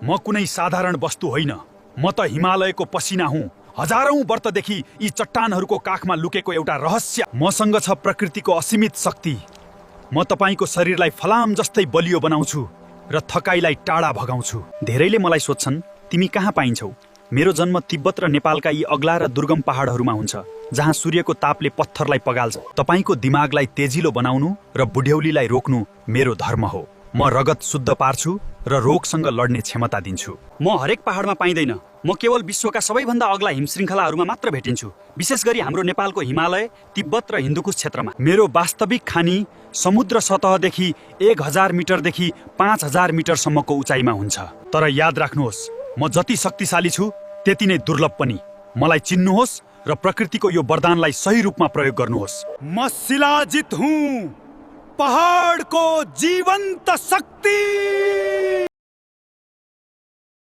म कुनै साधारण वस्तु होइन, म त हिमालयको पसिना हुँ। हजारौं वर्षदेखि यी चट्टानहरूको काखमा लुकेको एउटा रहस्य। मसँग छ प्रकृतिको असीमित शक्ति। म तपाईँको शरीरलाई फलाम जस्तै बलियो बनाउँछु र थकाइलाई टाढा भगाउँछु। धेरैले मलाई सोध्छन्, तिमी कहाँ पाइन्छौ? मेरो जन्म तिब्बत र नेपालका यी अग्ला र दुर्गम पहाडहरूमा हुन्छ, जहाँ सूर्यको तापले पत्थरलाई पगाल्छ। तपाईँको दिमागलाई तेजिलो बनाउनु र बुढ्यौलीलाई रोक्नु मेरो धर्म हो। म रगत शुद्ध पार्छु र रोगसँग लड्ने क्षमता दिन्छु। म हरेक पहाडमा पाइँदैन, म केवल विश्वका सबैभन्दा अग्ला हिमशृङ्खलाहरूमा मात्र भेटिन्छु, विशेष गरी हाम्रो नेपालको हिमालय, तिब्बत र हिन्दुकुश क्षेत्रमा। मेरो वास्तविक खानी समुद्र सतहदेखि 1000 मिटरदेखि 5000 मिटरसम्मको उचाइमा हुन्छ। तर याद राख्नुहोस्, म जति शक्तिशाली छु त्यति नै दुर्लभ पनि। मलाई चिन्नुहोस् र प्रकृतिको यो वरदानलाई सही रूपमा प्रयोग गर्नुहोस्। म शिलाजित हुँ, पहाडको जीवन्त शक्ति।